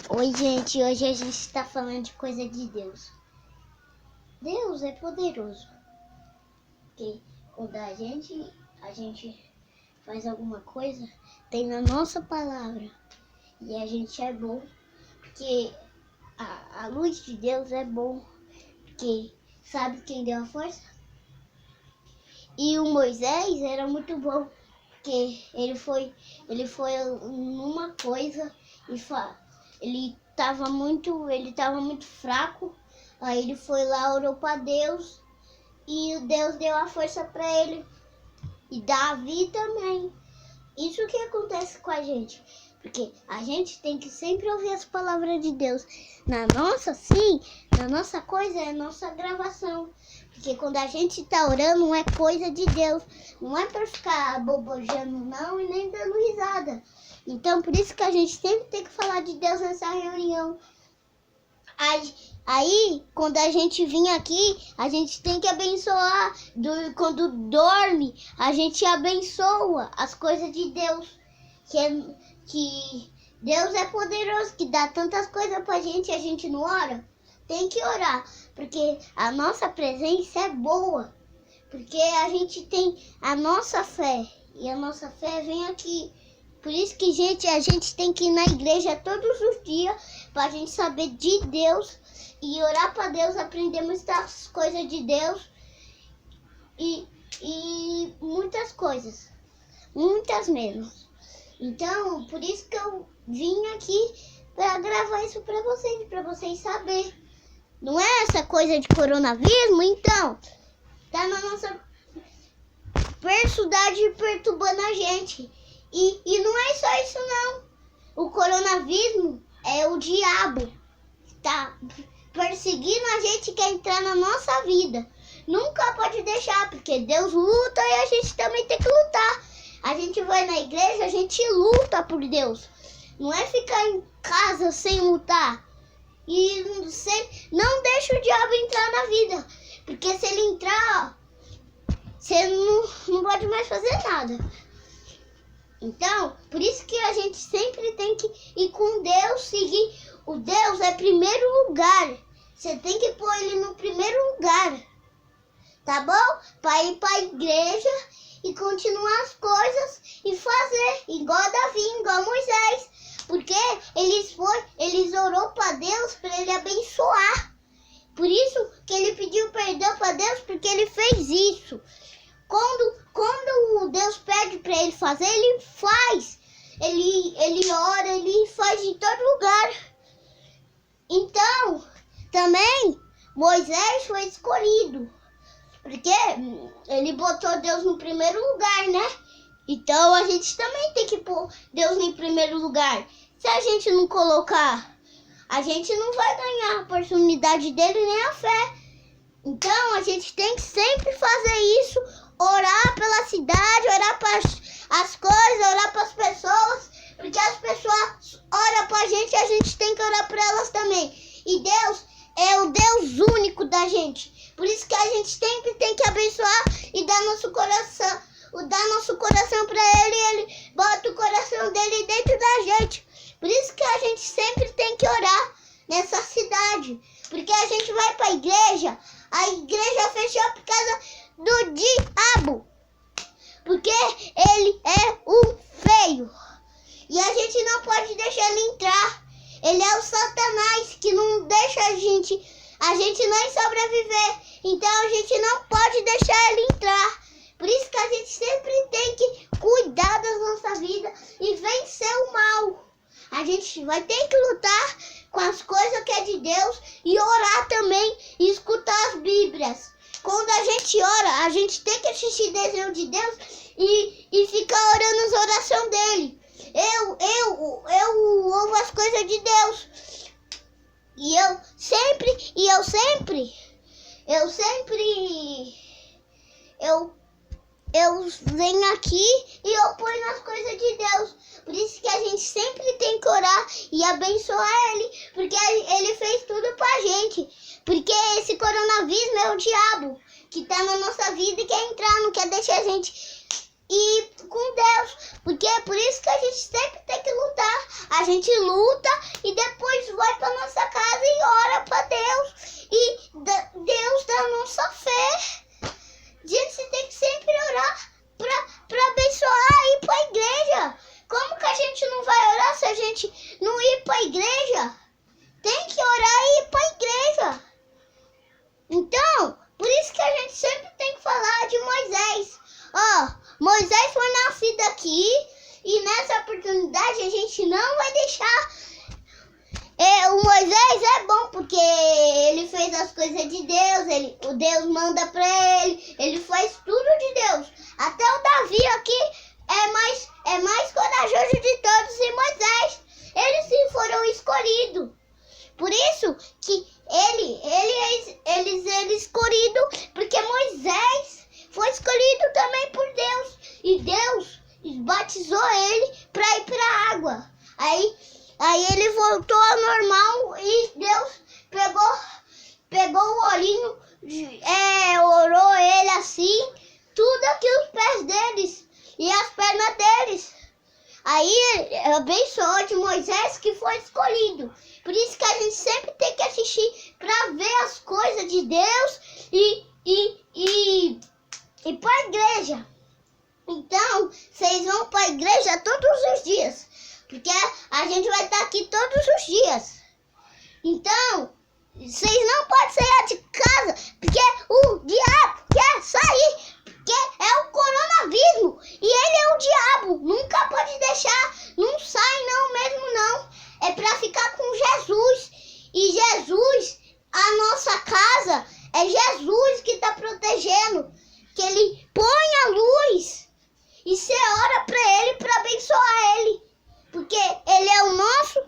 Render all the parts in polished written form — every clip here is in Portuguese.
Oi, gente, hoje a gente está falando de coisa de Deus. Deus é poderoso. Porque quando a gente faz alguma coisa, tem na nossa palavra. E a gente é bom. Porque a luz de Deus é bom. Porque sabe quem deu a força? E o Moisés era muito bom. Porque ele foi numa coisa e ele estava muito fraco. Aí ele foi lá, orou para Deus e Deus deu a força para ele. E Davi também. Isso que acontece com a gente. Porque a gente tem que sempre ouvir as palavras de Deus. Na nossa coisa é nossa gravação. Porque quando a gente tá orando, não é coisa de Deus. Não é para ficar bobojando não e nem dando risada. Então, por isso que a gente sempre tem que falar de Deus nessa reunião. Aí, quando a gente vir aqui, a gente tem que abençoar. Quando dorme, a gente abençoa as coisas de Deus. Que Deus é poderoso, que dá tantas coisas pra gente e a gente não ora. Tem que orar, porque a nossa presença é boa. Porque a gente tem a nossa fé. E a nossa fé vem aqui. Por isso que, a gente tem que ir na igreja todos os dias pra gente saber de Deus e orar pra Deus, aprender muitas coisas de Deus e muitas coisas, muitas mesmo. Então, por isso que eu vim aqui pra gravar isso pra vocês saberem. Não é essa coisa de coronavírus, então, tá na nossa personalidade perturbando a gente. E não é só isso não. O coronavírus é o diabo. Tá perseguindo a gente, quer entrar na nossa vida. Nunca pode deixar, porque Deus luta e a gente também tem que lutar. A gente vai na igreja, a gente luta por Deus. Não é ficar em casa sem lutar. E não deixa o diabo entrar na vida. Porque se ele entrar, você não pode mais fazer nada. Então, por isso que a gente sempre tem que ir com Deus, seguir. O Deus é primeiro lugar. Você tem que pôr ele no primeiro lugar. Tá bom? Para ir para a igreja e continuar as coisas e fazer. Igual Davi, igual Moisés. Porque eles orou para Deus para ele abençoar. Por isso que ele pediu perdão para Deus, porque ele fez isso. Quando Deus pede para ele fazer, ele faz. Ele ora, ele faz em todo lugar. Então, também, Moisés foi escolhido. Porque ele botou Deus no primeiro lugar, né? Então, a gente também tem que pôr Deus em primeiro lugar. Se a gente não colocar, a gente não vai ganhar a oportunidade dele nem a fé. Então, a gente tem que sempre fazer isso. Orar pela cidade, orar para as coisas, orar para as pessoas. Porque as pessoas oram para a gente tem que orar para elas também. E Deus é o Deus único da gente. Por isso que a gente sempre tem que abençoar e dar nosso coração. Dar nosso coração para Ele e Ele bota o coração dele dentro da gente. Por isso que a gente sempre tem que orar nessa cidade. Porque a gente vai para a igreja fechou por causa do diabo. Porque ele é o feio. E a gente não pode deixar ele entrar. Ele é o Satanás que não deixa a gente nem sobreviver. Então a gente não pode deixar ele entrar. Por isso que a gente sempre tem que cuidar da nossa vida e vencer o mal. A gente vai ter que lutar com as coisas que é de Deus e orar também e escutar as Bíblias. Quando a gente ora, a gente tem que assistir desenho de Deus e ficar orando as orações dele. Eu ouvo as coisas de Deus. Eu venho aqui e eu ponho nas coisas de Deus. Por isso que a gente sempre tem que orar e abençoar ele. Porque ele fez tudo pra gente. Porque esse coronavírus é o diabo que tá na nossa vida e quer entrar, não quer deixar a gente ir com Deus. Porque é por isso que a gente sempre tem que lutar. A gente luta e depois vai para nossa casa e ora para Deus. E Deus dá nossa fé. A gente tem que sempre orar para abençoar e ir para a igreja. Como que a gente não vai orar se a gente não ir para a igreja? Tem que orar e ir para a igreja. Então, por isso que a gente sempre tem que falar de Moisés. Moisés foi nascido aqui e nessa oportunidade a gente não vai deixar. O Moisés é bom porque ele fez as coisas de Deus, o Deus manda para ele faz tudo de Deus. Até o Davi aqui é mais corajoso de todos e Moisés. Eles sim foram escolhidos. Por isso que ele é escolhido, porque Moisés foi escolhido também por Deus. E Deus batizou ele para ir para a água. Aí ele voltou ao normal e Deus pegou o olhinho, orou ele assim, tudo aqui os pés deles e as pernas deles. Aí abençoou de Moisés que foi escolhido. Por isso que a gente sempre tem que assistir para ver as coisas de Deus e para a igreja. Então, vocês vão para a igreja todos os dias. Porque a gente vai estar aqui todos os dias. Então, vocês não podem sair de casa, porque o diabo quer sair, porque é o coronavírus. E ele é o diabo, nunca pode deixar, não sai não mesmo não. É para ficar com Jesus. E Jesus, a nossa casa, é Jesus que está protegendo. Que ele põe a luz. E você ora para ele, para abençoar ele. Porque ele é nossa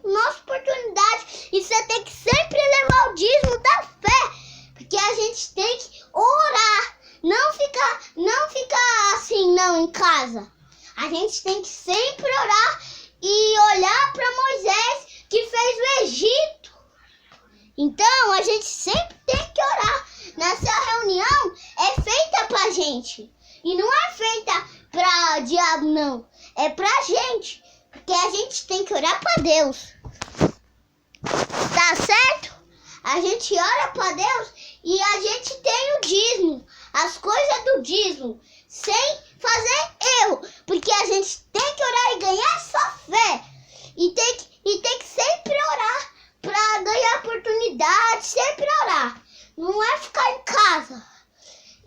oportunidade. E você tem que sempre levar o dízimo da fé. Porque a gente tem que orar. Não ficar assim não em casa. A gente tem que sempre orar e olhar para Moisés que fez o Egito. Então a gente sempre tem que orar. Nessa reunião é feita pra gente. E não é feita pra diabo não. É pra gente. Porque a gente tem que orar para Deus. Tá certo? A gente ora para Deus e a gente tem o dízimo. As coisas do dízimo. Sem fazer erro. Porque a gente tem que orar e ganhar essa fé. E tem que sempre orar para ganhar oportunidade. Sempre orar. Não é ficar em casa.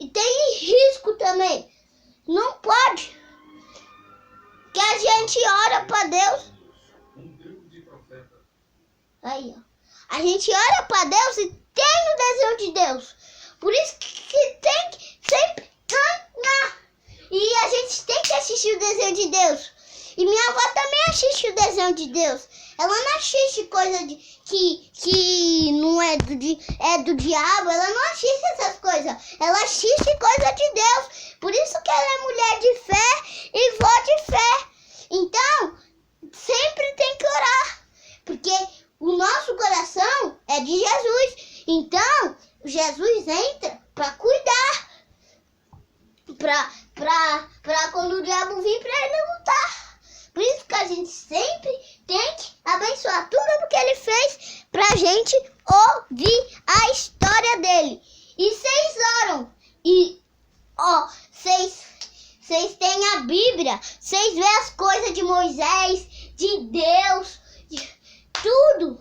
E tem risco também. Não pode. Que a gente ora para Deus. Aí, ó. A gente ora para Deus e tem o desejo de Deus. Por isso que tem que sempre ganhar. E a gente tem que assistir o desenho de Deus. E minha avó também assiste o desenho de Deus. Ela não assiste coisa que não é do diabo. Ela não assiste essas coisas. Ela assiste coisa de Deus. Por isso que ela é mulher de fé e vó de fé. Então, sempre tem que orar. Porque o nosso coração é de Jesus. Então, Jesus entra para cuidar. Pra quando o diabo vir, para ele não lutar. Por isso que a gente sempre tem que abençoar tudo o que ele fez pra gente ouvir a história dele. E vocês oram. E, vocês têm a Bíblia. Vocês veem as coisas de Moisés, de Deus, tudo.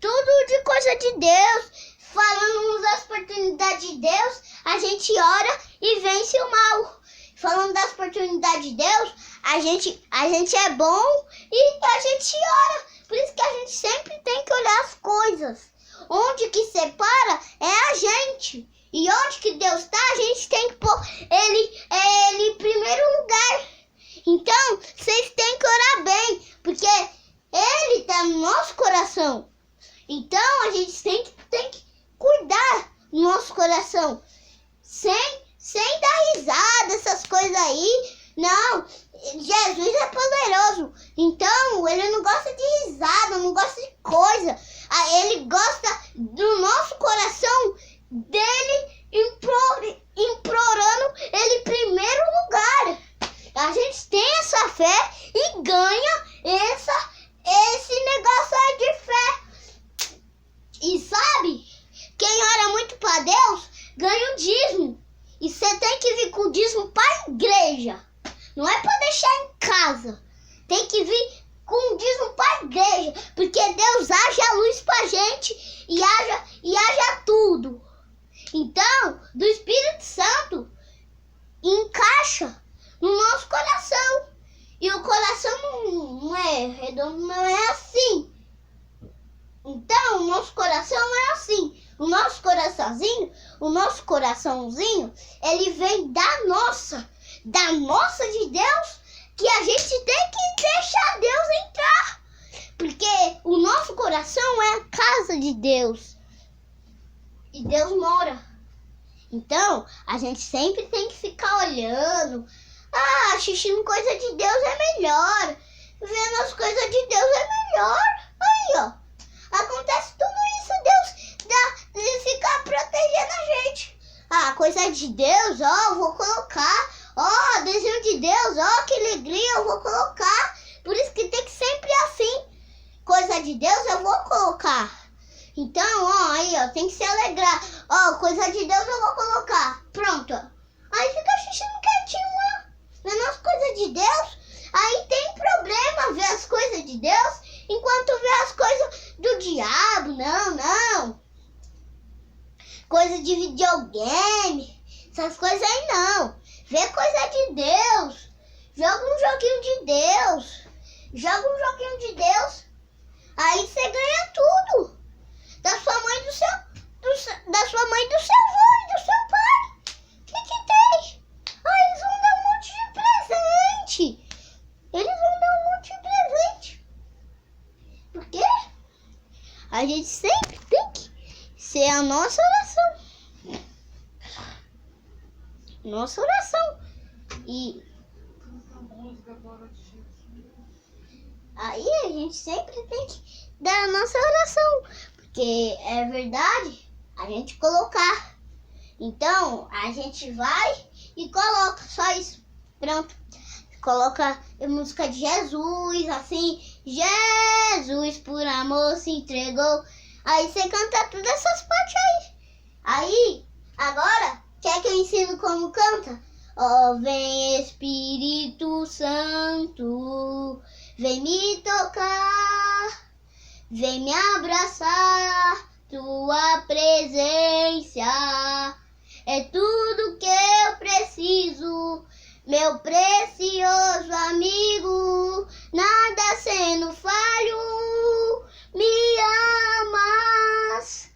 Tudo de coisa de Deus. Falando das oportunidades de Deus, a gente ora e vence o mal. Falando das oportunidades de Deus, a gente é bom e a gente ora. Por isso que a gente sempre tem que olhar as coisas. Onde que separa é a gente. E onde que Deus está, a gente tem que pôr ele em primeiro lugar. Então, vocês têm que orar bem, porque ele está no nosso coração. Então, a gente tem que cuidar do nosso coração. Sem dar risada, essas coisas aí. Não, Jesus é poderoso. Então, ele não gosta de risada, não gosta de coisa. Ele gosta do nosso coração, dele implorando ele em primeiro lugar. A gente tem essa fé e ganha esse negócio tem que vir com dízimo para a igreja, porque Deus haja luz pra gente e haja tudo. Então, do Espírito Santo encaixa no nosso coração. E o coração não é redondo, não é assim. Então, o nosso coração é assim. O nosso coraçãozinho, ele vem da nossa de Deus, que a gente tem que deixar Deus entrar. Porque o nosso coração é a casa de Deus. E Deus mora. Então, a gente sempre tem que ficar olhando. Assistindo coisa de Deus é melhor. Vendo as coisas de Deus é melhor. Aí, ó. Acontece tudo isso. Deus fica protegendo a gente. Coisa de Deus, ó, eu vou colocar. Ó, desenho de Deus, ó, que alegria, eu vou colocar. Por isso que tem que sempre assim. Coisa de Deus eu vou colocar. Então, ó, aí, ó, tem que se alegrar. Ó, coisa de Deus eu vou colocar. Pronto, ó. Aí fica assistindo quietinho lá. Vendo as coisas de Deus. Aí tem problema ver as coisas de Deus enquanto vê as coisas do diabo. Não. Coisa de videogame. Essas coisas aí não. Vê coisa de Deus. Joga um joguinho de Deus. Aí você ganha tudo. Da sua mãe, do seu avô e do seu pai. O que tem? Eles vão dar um monte de presente. Por quê? A gente sempre tem que ser a nossa oração. E aí a gente sempre tem que dar a nossa oração. Porque é verdade a gente colocar. Então a gente vai e coloca só isso. Pronto. Coloca a música de Jesus, assim. Jesus por amor se entregou. Aí você canta todas essas partes aí. Aí, agora, quer que eu ensino como canta? Ó, vem Espírito Santo, vem me tocar, vem me abraçar, tua presença é tudo que eu preciso, meu precioso amigo, nada sendo falho, me amas,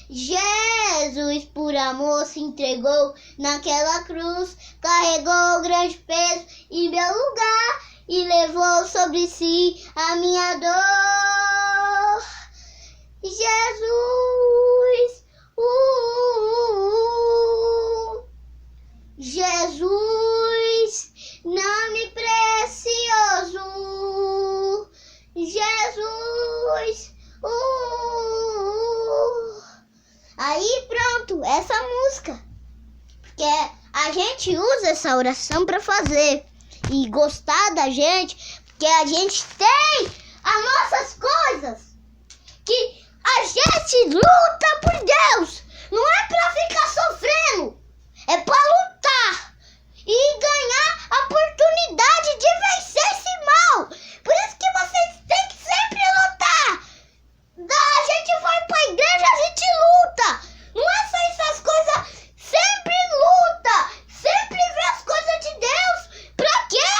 Jesus por amor se entregou naquela cruz, carregou grande peso em meu lugar e levou sobre si a minha dor. Jesus, Jesus, nome precioso, Jesus, Aí pronto, essa música. Porque a gente usa essa oração para fazer e gostar da gente, porque a gente tem as nossas coisas, que a gente luta por Deus. Não é para ficar sofrendo, é para lutar e ganhar a oportunidade de vencer esse mal. Por isso que vocês têm que sempre lutar. A gente vai pra igreja, a gente luta. Não é só essas coisas. Sempre luta. Sempre vê as coisas de Deus. Pra quê?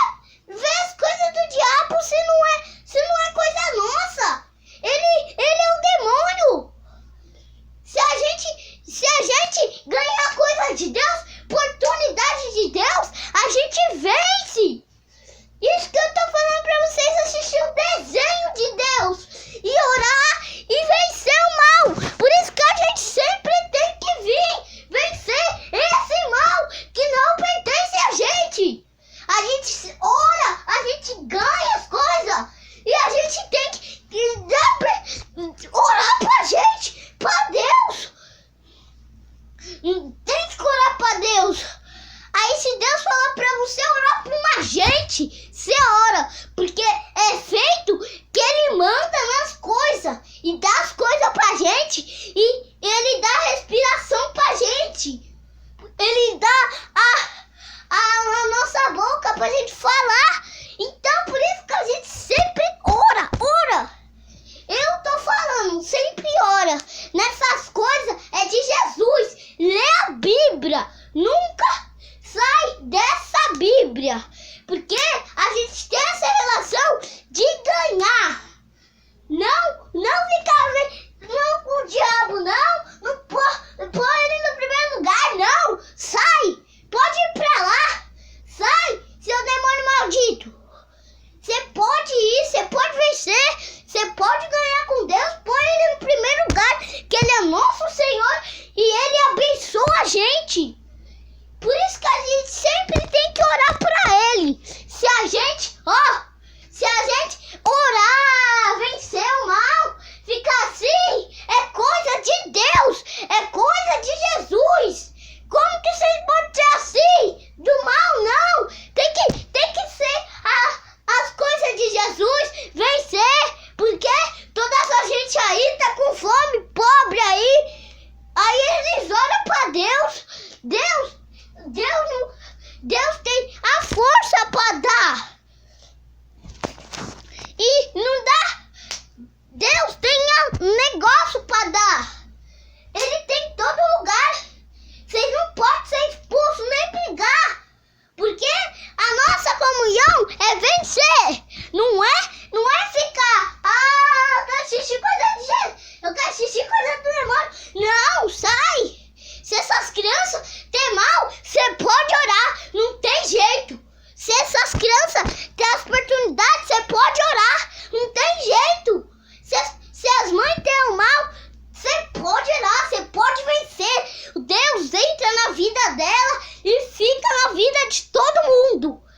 Ver as coisas do diabo se não é coisa nossa. Ele é o demônio. Se a gente ganhar coisa de Deus, oportunidade de Deus, a gente vence. Isso que eu tô falando pra vocês, assistir o desenho de Deus e orar e vencer o mal. Por isso que a gente sempre tem que vir vencer esse mal que não pertence a gente. A gente ora, a gente ganha as coisas e a gente tem que orar pra gente, pra Deus. Tem que orar pra Deus. Aí se Deus falar pra você orar pra uma gente, você ora. Porque é feito que Ele manda nas coisas e dá as coisas pra gente. E Ele dá respiração pra gente. Ele dá a nossa boca pra pra gente falar. Então, por isso que a gente sempre ora. Eu tô falando, sempre ora. Nessas coisas é de Jesus. Lê a Bíblia. Nunca sai dessa Bíblia. Porque a gente tem essa relação de ganhar. Não ficar não com o diabo, não pôr ele no primeiro lugar, não. Sai, pode ir pra lá. Sai, seu demônio maldito. Você pode ir, você pode vencer, você pode ganhar com Deus. Põe ele no primeiro lugar, que ele é nosso Senhor e ele abençoa a gente. Por isso que a gente sempre tem que orar pra ele. Se a gente orar, vencer o mal, ficar assim, é coisa de Deus, é coisa de Jesus. Como que vocês podem ser assim? Do mal, não. Tem que ser as coisas de Jesus, vencer. Porque toda essa gente aí tá com fome, pobre aí. Aí eles oram pra Deus. Deus tem a força pra dar. E não dá. Deus tem negócio pra dar. Ele tem em todo lugar. Vocês não podem ser expulsos nem brigar. Porque a nossa comunhão é vencer. Não é ficar. Eu quero assistir coisa de Jesus. Eu quero assistir coisa do demônio. Não, sai. Se essas crianças têm mal, você pode orar. Não tem jeito. Se essas crianças têm as oportunidades, você pode orar. Não tem jeito. Se as mães têm o mal, você pode orar. Você pode vencer. Deus entra na vida dela.